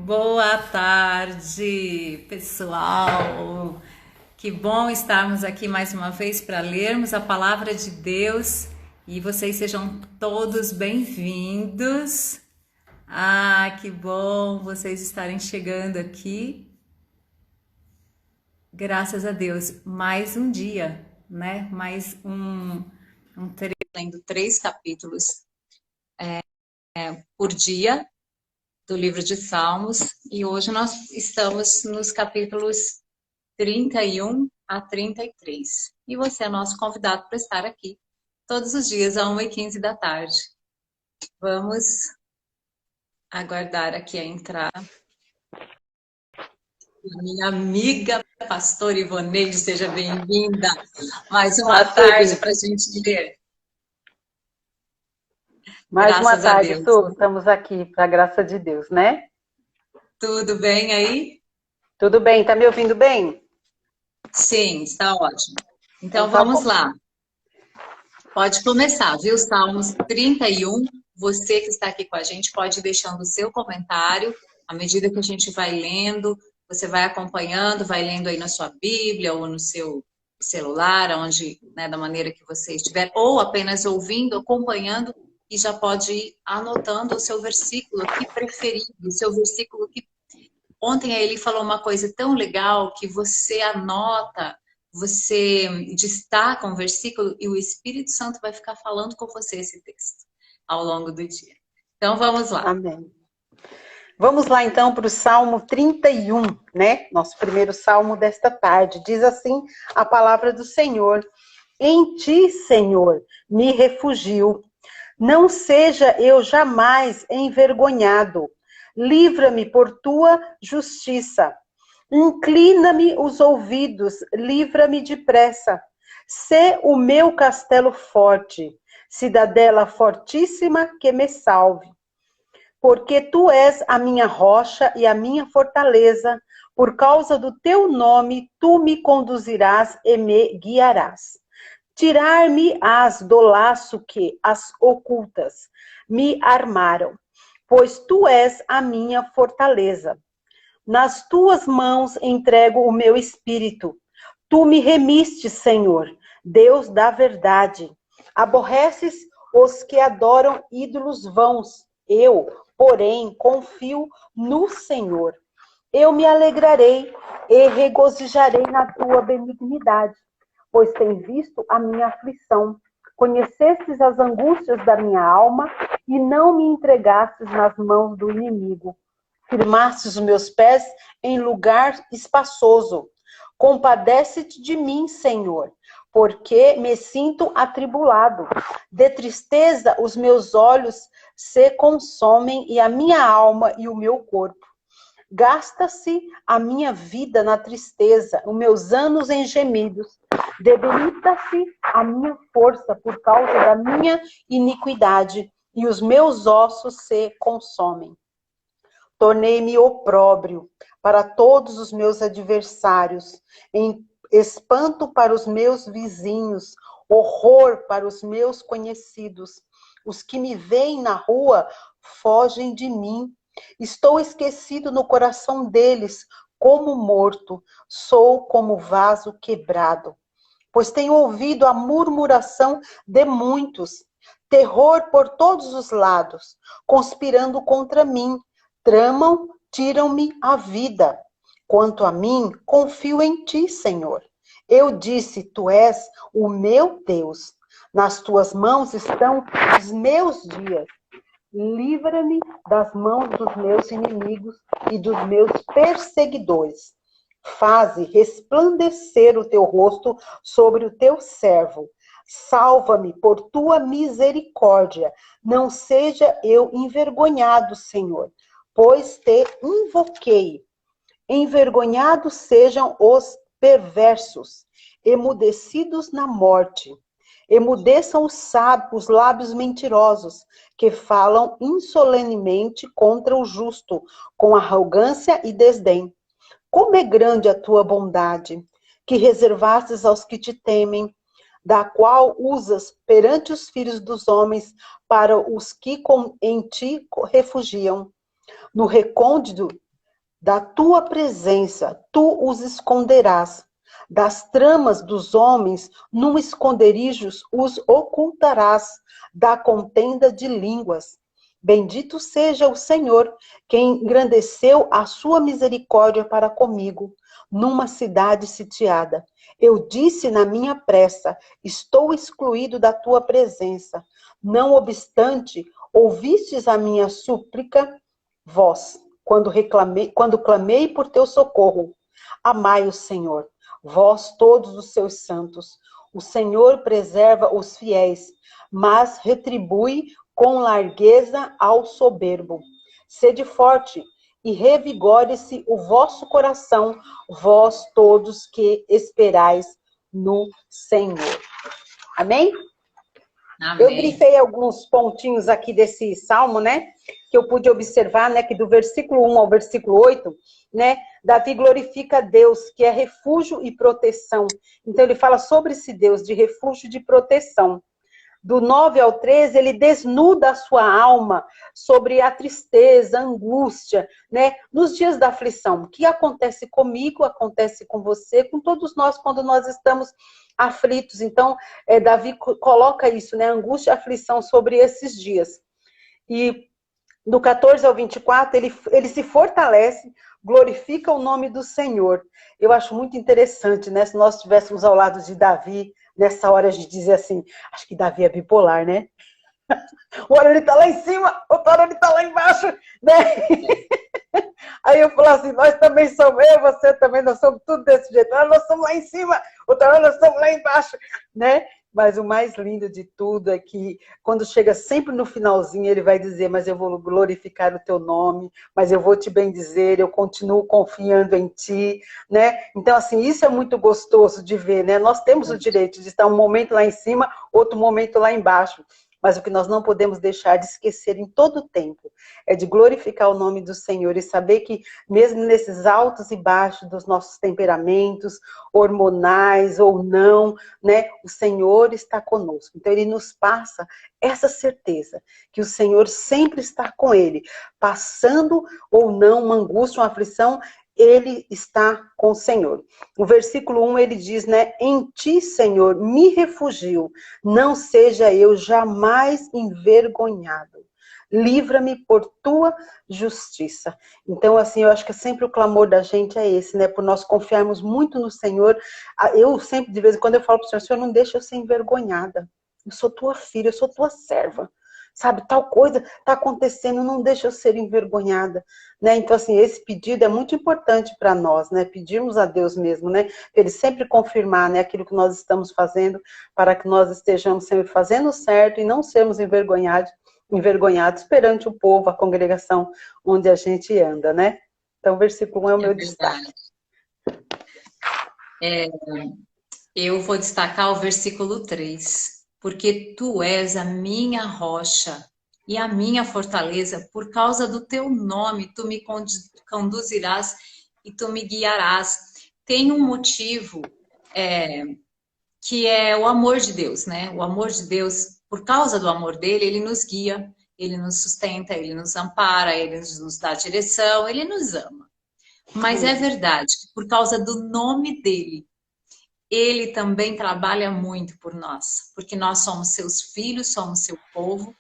Boa tarde, pessoal! Que bom estarmos aqui mais uma vez para lermos a Palavra de Deus e vocês sejam todos bem-vindos. Que bom vocês estarem chegando aqui. Graças a Deus, mais um dia, né? Mais um trecho, lendo 3 capítulos por dia do livro de Salmos, e hoje nós estamos nos capítulos 31 a 33. E você é nosso convidado para estar aqui todos os dias, às 1h15 da tarde. Vamos aguardar aqui a entrada. Minha amiga pastora Ivoneide, seja bem-vinda. Mais uma tarde para a gente ler. Mais uma tarde, Su, estamos aqui, para a graça de Deus, né? Tudo bem aí? Tudo bem, tá me ouvindo bem? Sim, está ótimo. Então vamos lá. Pode começar, viu? Salmos 31. Você que está aqui com a gente pode ir deixando o seu comentário. À medida que a gente vai lendo, você vai acompanhando, vai lendo aí na sua Bíblia ou no seu celular, onde, né, da maneira que você estiver, ou apenas ouvindo, acompanhando, e já pode ir anotando o seu versículo aqui preferido, o seu versículo que... Ontem ele falou uma coisa tão legal que você anota, você destaca um versículo e o Espírito Santo vai ficar falando com você esse texto ao longo do dia. Então vamos lá. Amém. Vamos lá então para o Salmo 31, né? Nosso primeiro salmo desta tarde. Diz assim a palavra do Senhor: Em ti, Senhor, me refugio. Não seja eu jamais envergonhado. Livra-me por tua justiça. Inclina-me os ouvidos, livra-me depressa. Sê o meu castelo forte, cidadela fortíssima que me salve. Porque tu és a minha rocha e a minha fortaleza, por causa do teu nome, tu me conduzirás e me guiarás. Tirar-me-ás do laço que as ocultas me armaram, pois tu és a minha fortaleza. Nas tuas mãos entrego o meu espírito. Tu me remiste, Senhor, Deus da verdade. Aborreces os que adoram ídolos vãos. Eu, porém, confio no Senhor. Eu me alegrarei e regozijarei na tua benignidade, pois tem visto a minha aflição. Conhecestes as angústias da minha alma e não me entregastes nas mãos do inimigo. Firmastes os meus pés em lugar espaçoso. Compadece-te de mim, Senhor, porque me sinto atribulado. De tristeza os meus olhos se consomem e a minha alma e o meu corpo. Gasta-se a minha vida na tristeza, os meus anos em gemidos. Debilita-se a minha força por causa da minha iniquidade, e os meus ossos se consomem. Tornei-me opróbrio para todos os meus adversários, em espanto para os meus vizinhos, horror para os meus conhecidos. Os que me veem na rua fogem de mim. Estou esquecido no coração deles, como morto, sou como vaso quebrado. Pois tenho ouvido a murmuração de muitos, terror por todos os lados, conspirando contra mim. Tramam, tiram-me a vida. Quanto a mim, confio em ti, Senhor. Eu disse, tu és o meu Deus. Nas tuas mãos estão os meus dias. Livra-me das mãos dos meus inimigos e dos meus perseguidores. Faze resplandecer o teu rosto sobre o teu servo. Salva-me por tua misericórdia. Não seja eu envergonhado, Senhor, pois te invoquei. Envergonhados sejam os perversos, emudecidos na morte. Emudeçam os lábios mentirosos, que falam insolenemente contra o justo, com arrogância e desdém. Como é grande a tua bondade, que reservastes aos que te temem, da qual usas perante os filhos dos homens para os que em ti refugiam. No recôndito da tua presença, tu os esconderás. Das tramas dos homens, num esconderijo os ocultarás, da contenda de línguas. Bendito seja o Senhor, quem engrandeceu a sua misericórdia para comigo, numa cidade sitiada. Eu disse na minha pressa, estou excluído da tua presença. Não obstante, ouvistes a minha súplica, vós, quando clamei por teu socorro. Amai o Senhor, vós todos os seus santos. O Senhor preserva os fiéis, mas retribui com largueza ao soberbo. Sede forte e revigore-se o vosso coração, vós todos que esperais no Senhor. Amém? Amém. Eu grifei alguns pontinhos aqui desse salmo, né? Que eu pude observar, né? Que do versículo 1 ao versículo 8, né? Davi glorifica a Deus, que é refúgio e proteção. Então ele fala sobre esse Deus de refúgio e de proteção. Do 9 ao 13, ele desnuda a sua alma sobre a tristeza, a angústia, né? Nos dias da aflição. O que acontece comigo, acontece com você, com todos nós, quando nós estamos aflitos. Então, Davi coloca isso, né? Angústia e aflição sobre esses dias. E do 14 ao 24, ele se fortalece, glorifica o nome do Senhor. Eu acho muito interessante, né? Se nós estivéssemos ao lado de Davi, nessa hora a gente dizer assim, acho que Davi é bipolar, né? Uma hora ele tá lá em cima, outra hora ele tá lá embaixo, né? Aí eu falo assim, nós também somos, eu, você também, nós somos tudo desse jeito. Nós somos lá em cima, outra hora nós estamos lá embaixo, né? Mas o mais lindo de tudo é que quando chega sempre no finalzinho, ele vai dizer, mas eu vou glorificar o teu nome, mas eu vou te bendizer, eu continuo confiando em ti, né? Então, assim, isso é muito gostoso de ver, né? Nós temos o direito de estar um momento lá em cima, outro momento lá embaixo. Mas o que nós não podemos deixar de esquecer em todo o tempo é de glorificar o nome do Senhor e saber que mesmo nesses altos e baixos dos nossos temperamentos, hormonais ou não, né, o Senhor está conosco. Então ele nos passa essa certeza que o Senhor sempre está com ele, passando ou não uma angústia, uma aflição, ele está com o Senhor. O versículo 1 ele diz, né, em ti, Senhor, me refugio, não seja eu jamais envergonhado. Livra-me por tua justiça. Então, assim, eu acho que sempre o clamor da gente é esse, né? Por nós confiarmos muito no Senhor. Eu sempre, de vez em quando, eu falo para o Senhor, Senhor, não deixa eu ser envergonhada. Eu sou tua filha, eu sou tua serva. Sabe, tal coisa está acontecendo, não deixa eu ser envergonhada, né? Então, assim, esse pedido é muito importante para nós, né? Pedirmos a Deus mesmo, né? Para Ele sempre confirmar, né, aquilo que nós estamos fazendo, para que nós estejamos sempre fazendo certo e não sermos envergonhados perante o povo, a congregação onde a gente anda, né? Então, o versículo 1 é o meu destaque. Eu vou destacar o versículo 3. Porque tu és a minha rocha e a minha fortaleza, por causa do teu nome, tu me conduzirás e tu me guiarás. Tem um motivo que é o amor de Deus, né? O amor de Deus, por causa do amor dele, ele nos guia, ele nos sustenta, ele nos ampara, ele nos dá direção, ele nos ama. Mas é verdade que por causa do nome dele, ele também trabalha muito por nós, porque nós somos seus filhos, somos seu povo,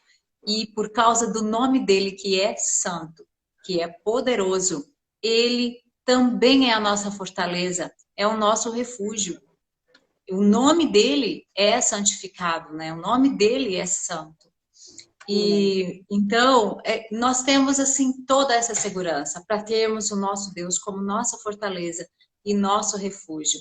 e por causa do nome dele, que é santo, que é poderoso, ele também é a nossa fortaleza, é o nosso refúgio. O nome dele é santificado, né? O nome dele é santo. E então, nós temos assim toda essa segurança para termos o nosso Deus como nossa fortaleza e nosso refúgio.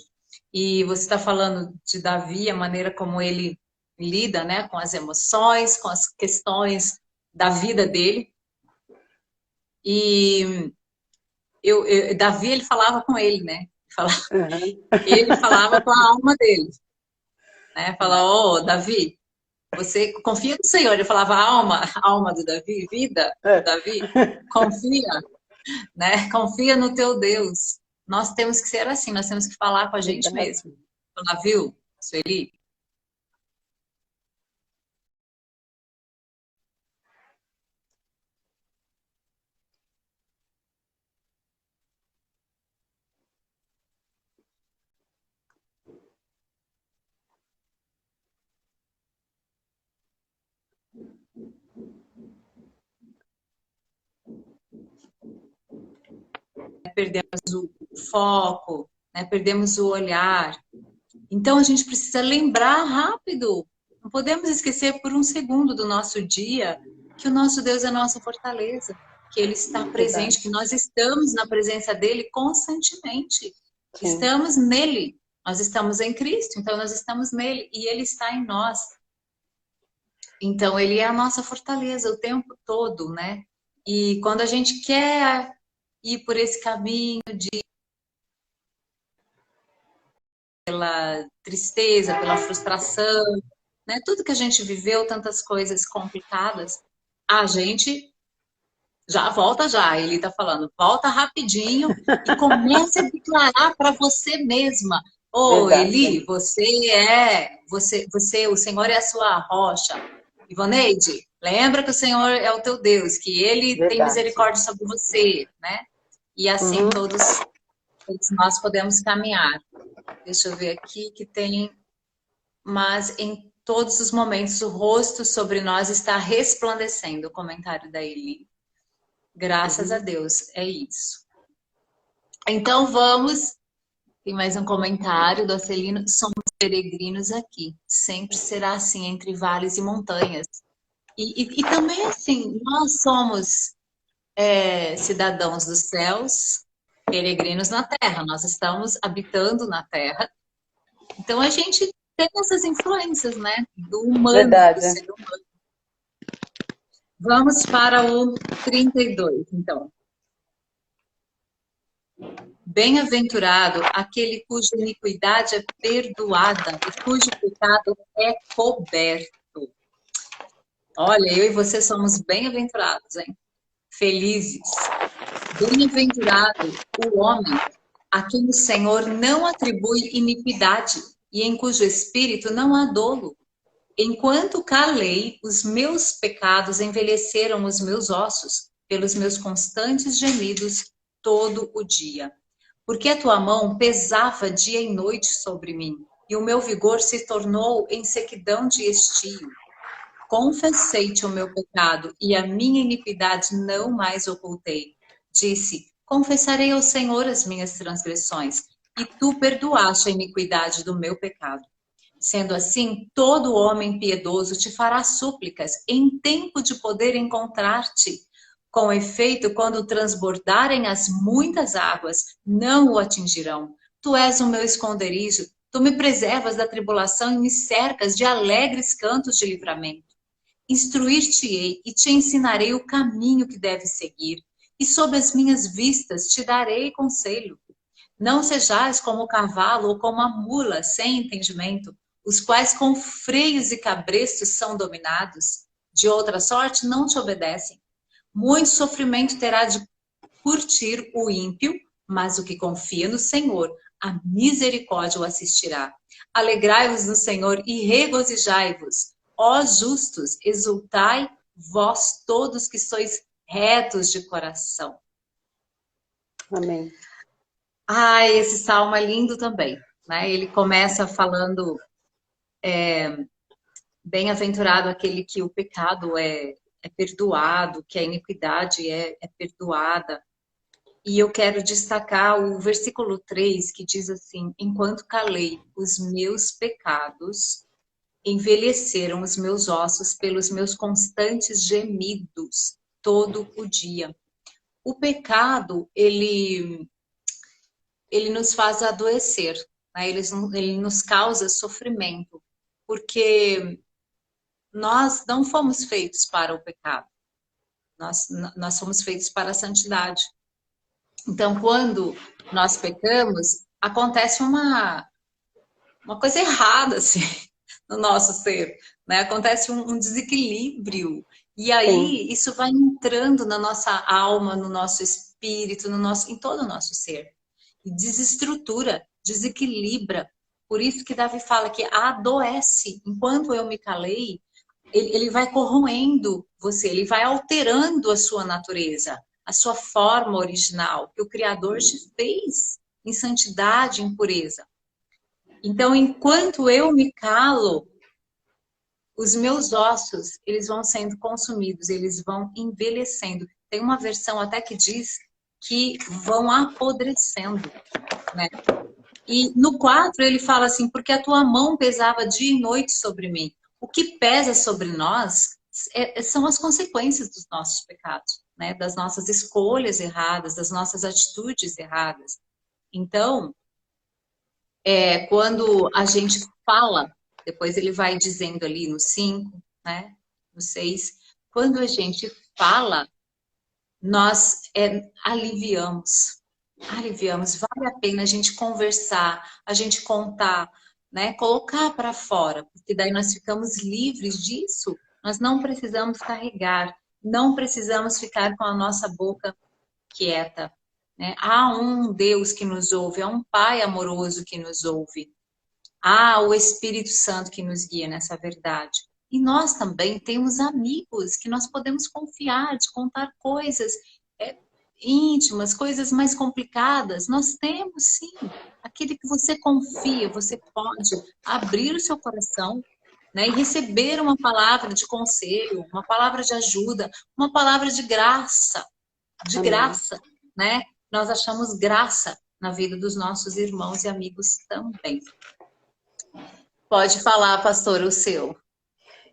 E você está falando de Davi, a maneira como ele lida, né, com as emoções, com as questões da vida dele. E Davi, ele falava com ele, né? Ele falava com a alma dele, né? Falava, ô, Davi, você confia no Senhor. Ele falava, alma do Davi, vida do Davi, confia, né? Confia no teu Deus. Nós temos que ser assim, nós temos que falar com a gente mesmo. Falar, viu, Sueli? Perdemos o foco, né? Perdemos o olhar. Então a gente precisa lembrar rápido. Não podemos esquecer por um segundo do nosso dia que o nosso Deus é a nossa fortaleza, que Ele está presente, que nós estamos na presença dEle constantemente. Sim. Estamos nele. Nós estamos em Cristo, então nós estamos nele e Ele está em nós. Então Ele é a nossa fortaleza o tempo todo, né? E quando a gente quer ir por esse caminho pela tristeza, pela frustração, né? Tudo que a gente viveu, tantas coisas complicadas, a gente já volta já. Ele está falando, volta rapidinho e comece a declarar para você mesma. Ô, Eli, o Senhor é a sua rocha. Ivoneide, lembra que o Senhor é o teu Deus, que Ele tem misericórdia sobre você, né? E assim todos nós podemos caminhar. Deixa eu ver aqui que tem... Mas em todos os momentos o rosto sobre nós está resplandecendo, o comentário da Eli. Graças a Deus, é isso. Então vamos... Tem mais um comentário do Acelino. Somos peregrinos aqui. Sempre será assim, entre vales e montanhas. E também assim, nós somos cidadãos dos céus, peregrinos na terra. Nós estamos habitando na terra. Então a gente tem essas influências, né? Do humano, do Verdade. ser humano. Vamos para o 32, então. Bem-aventurado aquele cuja iniquidade é perdoada e cujo pecado é coberto. Olha, eu e você somos bem-aventurados, hein? Felizes. Bem-aventurado o homem a quem o Senhor não atribui iniquidade e em cujo espírito não há dolo. Enquanto calei, os meus pecados envelheceram os meus ossos pelos meus constantes gemidos todo o dia. Porque a tua mão pesava dia e noite sobre mim, e o meu vigor se tornou em sequidão de estio. Confessei-te o meu pecado, e a minha iniquidade não mais ocultei. Disse, confessarei ao Senhor as minhas transgressões, e tu perdoaste a iniquidade do meu pecado. Sendo assim, todo homem piedoso te fará súplicas em tempo de poder encontrar-te. Com efeito, quando transbordarem as muitas águas, não o atingirão. Tu és o meu esconderijo, tu me preservas da tribulação e me cercas de alegres cantos de livramento. Instruir-te-ei e te ensinarei o caminho que deves seguir, e sob as minhas vistas te darei conselho. Não sejais como o cavalo ou como a mula sem entendimento, os quais com freios e cabrestos são dominados. De outra sorte não te obedecem. Muito sofrimento terá de curtir o ímpio, mas o que confia no Senhor, a misericórdia o assistirá. Alegrai-vos no Senhor e regozijai-vos. Ó justos, exultai, vós todos que sois retos de coração. Amém. Esse salmo é lindo também, né? Ele começa falando, bem-aventurado aquele que o pecado é perdoado, que a iniquidade é perdoada. E eu quero destacar o versículo 3, que diz assim, enquanto calei os meus pecados, envelheceram os meus ossos pelos meus constantes gemidos todo o dia. O pecado, ele nos faz adoecer, né? Ele nos causa sofrimento, porque nós não fomos feitos para o pecado, nós fomos feitos para a santidade. Então, quando nós pecamos, acontece uma coisa errada, assim, no nosso ser, né? Acontece um desequilíbrio. E aí, isso vai entrando na nossa alma, no nosso espírito, em todo o nosso ser. E desestrutura, desequilibra. Por isso que Davi fala que adoece. Enquanto eu me calei, ele vai corroendo você, ele vai alterando a sua natureza, a sua forma original, que o Criador te fez em santidade, em pureza. Então, enquanto eu me calo, os meus ossos, eles vão sendo consumidos, eles vão envelhecendo. Tem uma versão até que diz que vão apodrecendo, né? E no 4 ele fala assim, porque a tua mão pesava dia e noite sobre mim. O que pesa sobre nós são as consequências dos nossos pecados, né? Das nossas escolhas erradas, das nossas atitudes erradas. Então, quando a gente fala, depois ele vai dizendo ali no 5, né? No 6, quando a gente fala, nós aliviamos. Vale a pena a gente conversar, a gente contar, né? Colocar para fora, porque daí nós ficamos livres disso. Nós não precisamos carregar, não precisamos ficar com a nossa boca quieta, né? Há um Deus que nos ouve, há um Pai amoroso que nos ouve. Há o Espírito Santo que nos guia nessa verdade. E nós também temos amigos que nós podemos confiar, de contar coisas íntimas, coisas mais complicadas. Nós temos, sim. Aquele que você confia, você pode abrir o seu coração, né, e receber uma palavra de conselho, uma palavra de ajuda, uma palavra de graça. De graça, né? Nós achamos graça na vida dos nossos irmãos e amigos também. Pode falar, pastor, o seu.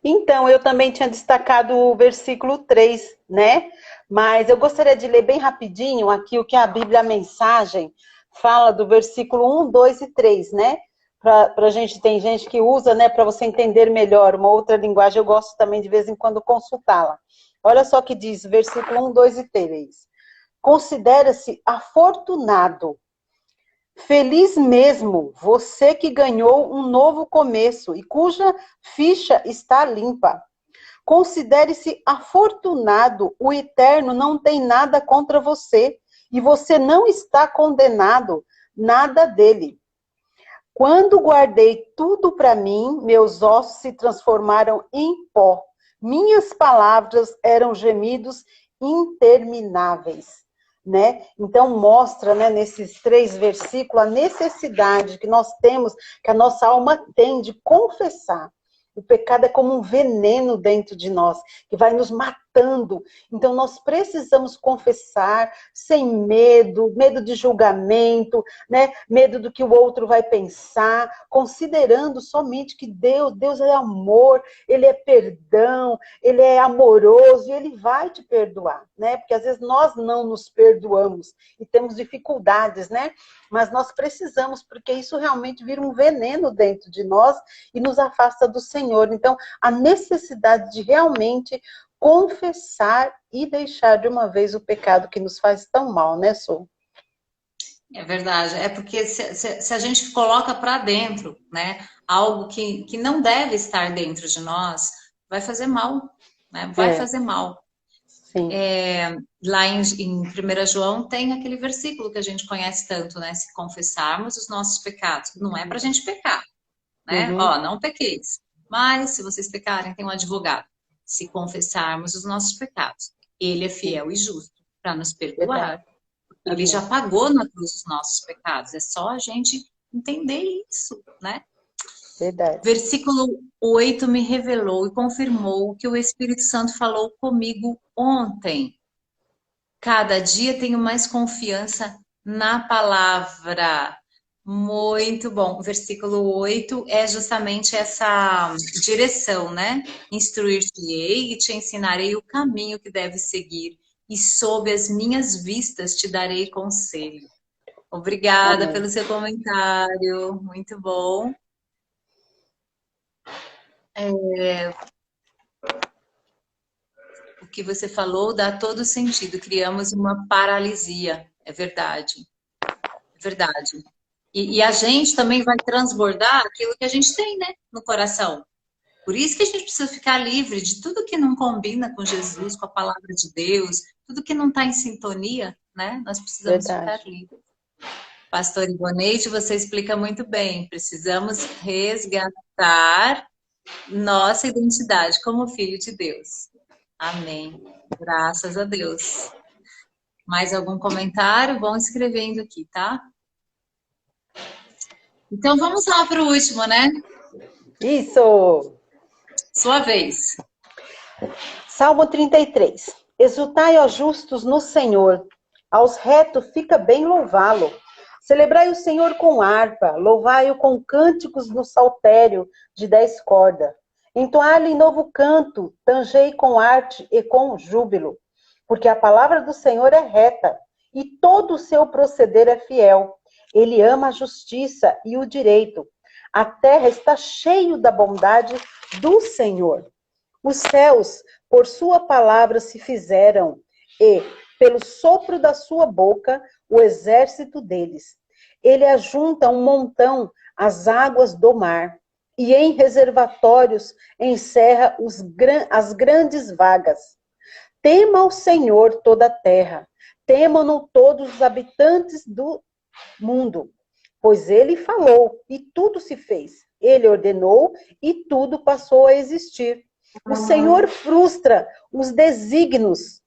Então, eu também tinha destacado o versículo 3, né? Mas eu gostaria de ler bem rapidinho aqui o que a Bíblia, a mensagem, fala do versículo 1, 2 e 3, né? Pra gente, tem gente que usa, né, para você entender melhor uma outra linguagem, eu gosto também de vez em quando consultá-la. Olha só o que diz, versículo 1, 2 e 3. Considera-se afortunado, feliz mesmo, você que ganhou um novo começo e cuja ficha está limpa. Considere-se afortunado, o Eterno não tem nada contra você e você não está condenado, nada dele. Quando guardei tudo para mim, meus ossos se transformaram em pó. Minhas palavras eram gemidos intermináveis. Né? Então mostra, né, nesses 3 versículos a necessidade que nós temos, que a nossa alma tem de confessar. O pecado é como um veneno dentro de nós, que vai nos matando. Então, nós precisamos confessar sem medo, medo de julgamento, né? Medo do que o outro vai pensar, considerando somente que Deus é amor, Ele é perdão, Ele é amoroso e Ele vai te perdoar, né? Porque às vezes nós não nos perdoamos e temos dificuldades, né? Mas nós precisamos, porque isso realmente vira um veneno dentro de nós e nos afasta do Senhor. Então, a necessidade de realmente confessar e deixar de uma vez o pecado que nos faz tão mal, né, Sô? É verdade, é porque se a gente coloca para dentro, né, algo que não deve estar dentro de nós, vai fazer mal, né? Vai fazer mal. Sim. Lá em 1 João tem aquele versículo que a gente conhece tanto, né? Se confessarmos os nossos pecados, não é para a gente pecar, né? Uhum. Ó, não pequeis. Mas, se vocês pecarem, tem um advogado. Se confessarmos os nossos pecados, ele é fiel e justo para nos perdoar. Ele já pagou na cruz os nossos pecados. É só a gente entender isso, né? Verdade. Versículo 8 me revelou e confirmou que o Espírito Santo falou comigo ontem. Cada dia tenho mais confiança na palavra. Muito bom. O versículo 8 é justamente essa direção, né? Instruir-te-ei e te ensinarei o caminho que deves seguir, e sob as minhas vistas te darei conselho. Obrigada pelo seu comentário, muito bom. O que você falou dá todo sentido. Criamos uma paralisia, é verdade. É verdade. E a gente também vai transbordar aquilo que a gente tem, né, no coração. Por isso que a gente precisa ficar livre de tudo que não combina com Jesus, com a palavra de Deus, tudo que não está em sintonia, né? Nós precisamos ficar livres. Pastor Ivoneide, você explica muito bem. Precisamos resgatar nossa identidade como filho de Deus. Amém. Graças a Deus. Mais algum comentário? Vão escrevendo aqui, tá? Então vamos lá para o último, né? Isso! Sua vez. Salmo 33. Exultai, ó justos, no Senhor. Aos retos fica bem louvá-lo. Celebrai o Senhor com harpa, louvai-o com cânticos no saltério de 10 cordas. Entoai-lhe novo canto, tangei com arte e com júbilo. Porque a palavra do Senhor é reta, e todo o seu proceder é fiel. Ele ama a justiça e o direito. A terra está cheia da bondade do Senhor. Os céus, por sua palavra, se fizeram, e, pelo sopro da sua boca, o exército deles. Ele ajunta um montão as águas do mar, e em reservatórios encerra as grandes vagas. Tema ao Senhor toda a terra, temam-no todos os habitantes do mundo, pois ele falou e tudo se fez. Ele ordenou e tudo passou a existir. O Senhor frustra os desígnios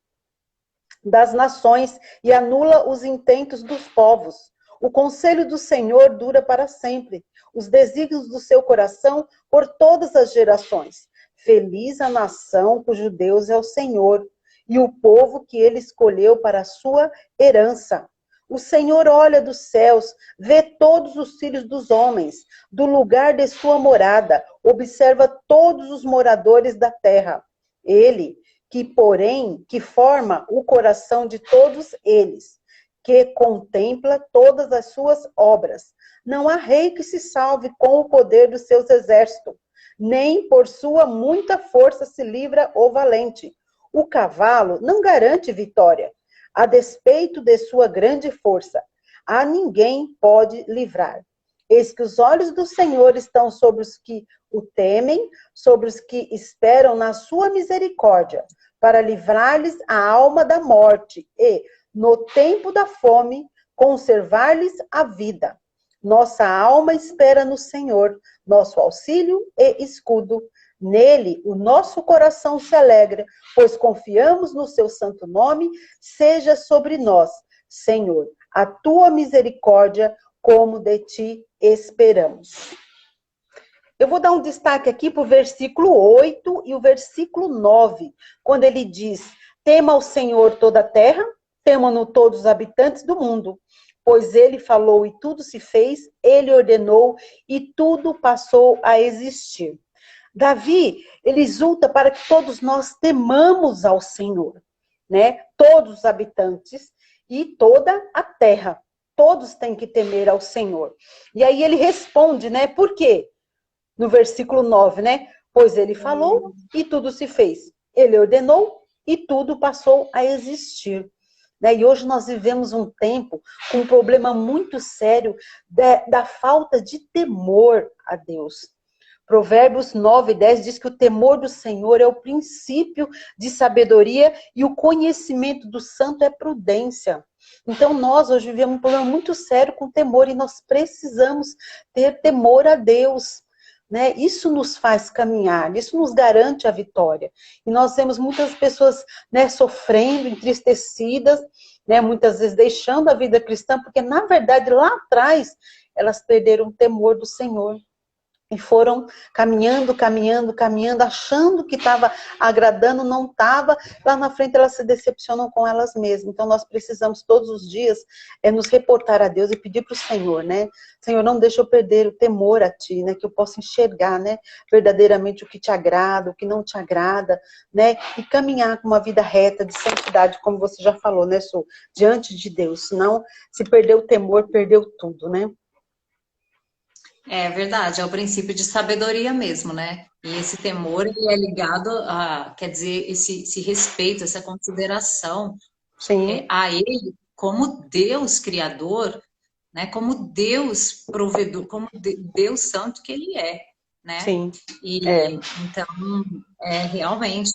das nações e anula os intentos dos povos. O conselho do Senhor dura para sempre, os desígnios do seu coração por todas as gerações. Feliz a nação cujo Deus é o Senhor, e o povo que ele escolheu para a sua herança. O Senhor olha dos céus, vê todos os filhos dos homens, do lugar de sua morada, observa todos os moradores da terra. Ele, que forma o coração de todos eles, que contempla todas as suas obras. Não há rei que se salve com o poder dos seus exércitos, nem por sua muita força se livra o valente. O cavalo não garante vitória, a despeito de sua grande força. A ninguém pode livrar. Eis que os olhos do Senhor estão sobre os que o temem, sobre os que esperam na sua misericórdia, para livrar-lhes a alma da morte e, no tempo da fome, conservar-lhes a vida. Nossa alma espera no Senhor, nosso auxílio e escudo. Nele o nosso coração se alegra, pois confiamos no seu santo nome. Seja sobre nós, Senhor, a tua misericórdia, como de ti esperamos. Eu vou dar um destaque aqui para o versículo 8 e o versículo 9, quando ele diz: tema ao Senhor toda a terra, temam-no todos os habitantes do mundo, pois ele falou e tudo se fez, ele ordenou e tudo passou a existir. Davi, ele exulta para que todos nós temamos ao Senhor, né? Todos os habitantes e toda a terra. Todos têm que temer ao Senhor. E aí ele responde, né? Por quê? No versículo 9, né? Pois ele falou e tudo se fez. Ele ordenou e tudo passou a existir. Né? E hoje nós vivemos um tempo com um problema muito sério da falta de temor a Deus. Provérbios 9, 10 diz que o temor do Senhor é o princípio de sabedoria e o conhecimento do santo é prudência. Então nós hoje vivemos um problema muito sério com temor e nós precisamos ter temor a Deus. Né? Isso nos faz caminhar, isso nos garante a vitória. E nós vemos muitas pessoas, né, sofrendo, entristecidas, né, muitas vezes deixando a vida cristã, porque na verdade lá atrás elas perderam o temor do Senhor. E foram caminhando, achando que estava agradando, não estava. Lá na frente elas se decepcionam com elas mesmas. Então nós precisamos todos os dias nos reportar a Deus e pedir para o Senhor, né? Senhor, não deixa eu perder o temor a Ti, né? Que eu possa enxergar, né? Verdadeiramente o que te agrada, o que não te agrada, né? E caminhar com uma vida reta, de santidade, como você já falou, né, Su? Diante de Deus. Senão, se perder o temor, perdeu tudo, né? É verdade, é o princípio de sabedoria mesmo, né? E esse temor, ele é ligado a, quer dizer, esse respeito, essa consideração a ele como Deus criador, né? Como Deus provedor, como Deus santo que ele é, né? Sim. E então, realmente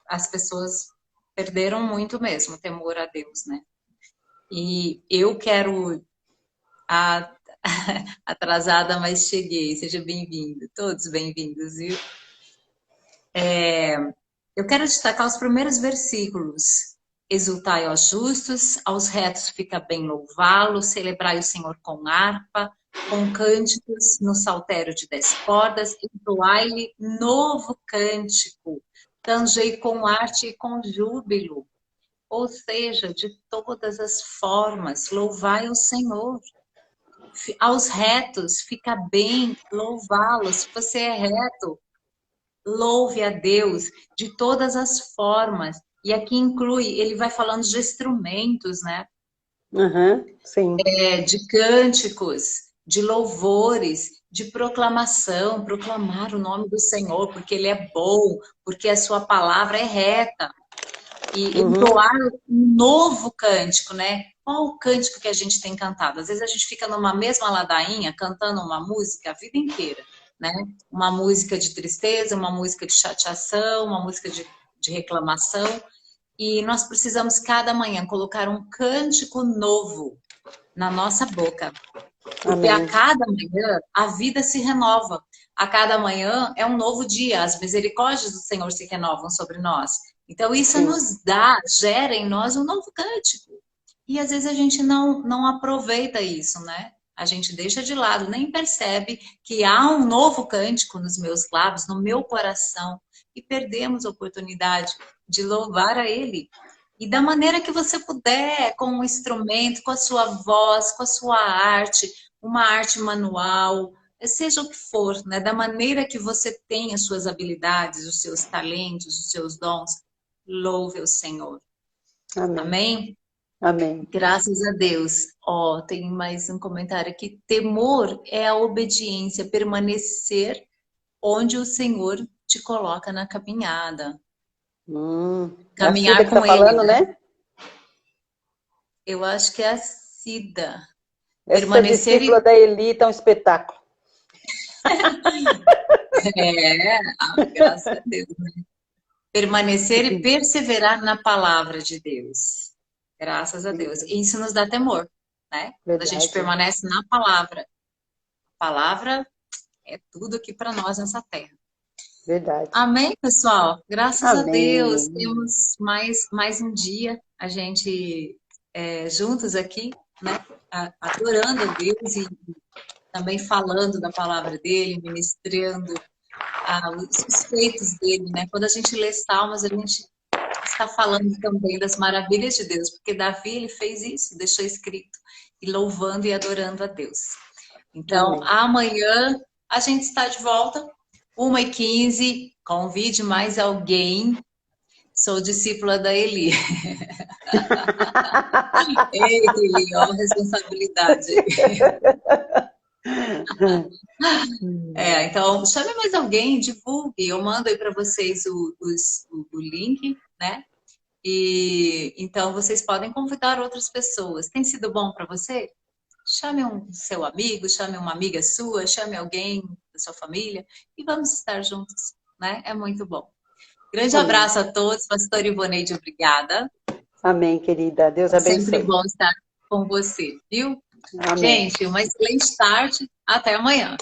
as pessoas perderam muito mesmo o temor a Deus, né? E eu quero atrasada, mas cheguei. Seja bem-vindo. Todos bem-vindos, viu? Eu quero destacar os primeiros versículos. Exultai aos justos, aos retos fica bem louvá-lo, celebrai o Senhor com harpa, com cânticos no saltério de 10 cordas, entoai-lhe novo cântico, tangei com arte e com júbilo. Ou seja, de todas as formas, louvai o Senhor. Aos retos, fica bem louvá-lo. Se você é reto, louve a Deus de todas as formas. E aqui inclui, ele vai falando de instrumentos, né? Sim. De cânticos, de louvores, de proclamação, proclamar o nome do Senhor, porque Ele é bom, porque a sua palavra é reta. E entoar um novo cântico, né? Qual o cântico que a gente tem cantado? Às vezes a gente fica numa mesma ladainha, cantando uma música a vida inteira, né? Uma música de tristeza, uma música de chateação, uma música de reclamação. E nós precisamos, cada manhã, colocar um cântico novo na nossa boca. Porque a cada manhã, a vida se renova. A cada manhã é um novo dia. As misericórdias do Senhor se renovam sobre nós. Então, isso nos gera em nós um novo cântico. E às vezes a gente não aproveita isso, né? A gente deixa de lado, nem percebe que há um novo cântico nos meus lábios, no meu coração. E perdemos a oportunidade de louvar a Ele. E da maneira que você puder, com um instrumento, com a sua voz, com a sua arte, uma arte manual, seja o que for, né? Da maneira que você tem as suas habilidades, os seus talentos, os seus dons, louve o Senhor. Amém. Amém? Amém. Graças a Deus. Ó, tem mais um comentário aqui. Temor é a obediência, permanecer onde o Senhor te coloca na caminhada. É a Cida Caminhar que tá com Ele, falando, né? Eu acho que é a Cida. Essa Permanecer discípula da Eli tá um espetáculo. graças a Deus, né? Permanecer e perseverar na palavra de Deus. Graças a Deus. E isso nos dá temor, né? Quando a gente Verdade. permanece na palavra. A palavra é tudo aqui para nós nessa terra. Verdade. Amém, pessoal? Graças a Deus. Amém. Temos mais um dia, a gente juntos aqui, né? Adorando a Deus e também falando da palavra dele, ministrando os feitos dele, né? Quando a gente lê Salmos, a gente está falando também das maravilhas de Deus, porque Davi, ele fez isso, deixou escrito, e louvando e adorando a Deus. Então, Amém. amanhã a gente está de volta, 1h15, convide mais alguém. Sou discípula da Eli. Eita, Eli, ó, responsabilidade. Então, chame mais alguém, divulgue. Eu mando aí para vocês o link, né? E então vocês podem convidar outras pessoas. Tem sido bom para você? Chame um seu amigo, chame uma amiga sua, chame alguém da sua família e vamos estar juntos, né? É muito bom. Grande abraço a todos, pastor Ivoneide, obrigada. Amém, querida. Deus abençoe. Sempre bom estar com você, viu? Amém. Gente, uma excelente tarde. Até amanhã.